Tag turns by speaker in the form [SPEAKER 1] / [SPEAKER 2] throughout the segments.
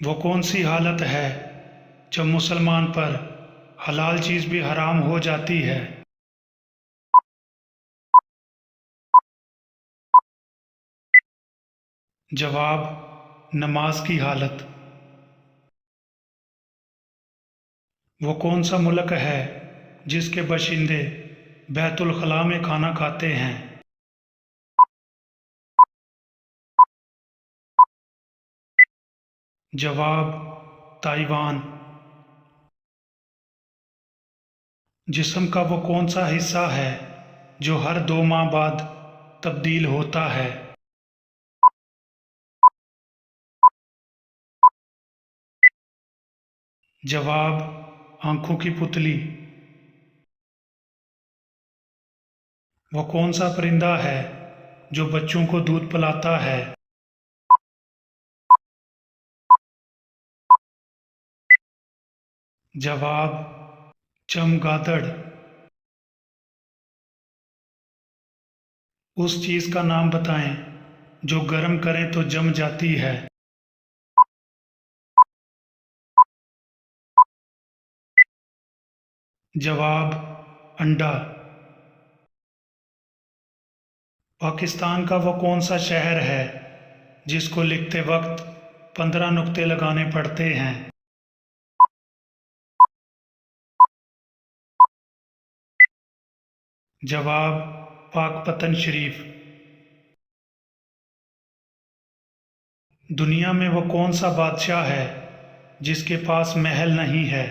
[SPEAKER 1] वो कौन सी हालत है जब मुसलमान पर हलाल चीज़ भी हराम हो जाती है? जवाब: नमाज की हालत। वो कौन सा मुल्क है जिसके बाशिंदे बैतुल खला में खाना खाते हैं? जवाब: ताइवान। जिस्म का वो कौन सा हिस्सा है जो हर 2 माह बाद तब्दील होता है? जवाब: आंखों की पुतली। वो कौन सा परिंदा है जो बच्चों को दूध पिलाता है? जवाब: चमगादड़। उस चीज़ का नाम बताएं जो गर्म करें तो जम जाती है। जवाब: अंडा। पाकिस्तान का वो कौन सा शहर है जिसको लिखते वक्त 15 नुक्ते लगाने पड़ते हैं? जवाब: पाकपतन शरीफ। दुनिया में वो कौन सा बादशाह है जिसके पास महल नहीं है?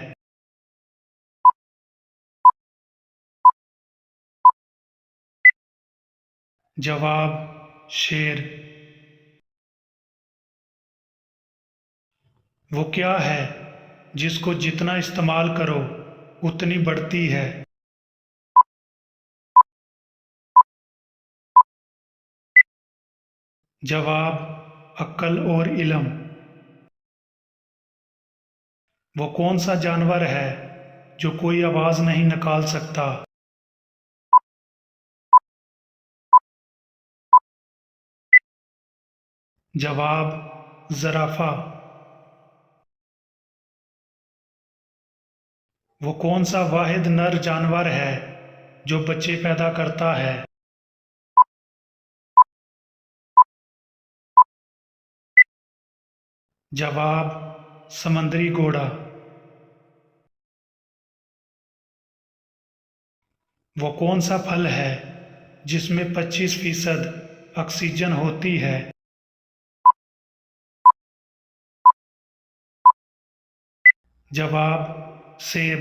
[SPEAKER 1] जवाब: शेर। वो क्या है जिसको जितना इस्तेमाल करो उतनी बढ़ती है? जवाब: अक्ल और इल्म। वो कौन सा जानवर है जो कोई आवाज़ नहीं निकाल सकता? जवाब: ज़राफ़ा। वो कौन सा वाहिद नर जानवर है जो बच्चे पैदा करता है? जवाब: समंदरी घोड़ा। वो कौन सा फल है जिसमें 25% ऑक्सीजन होती है? जवाब: सेब।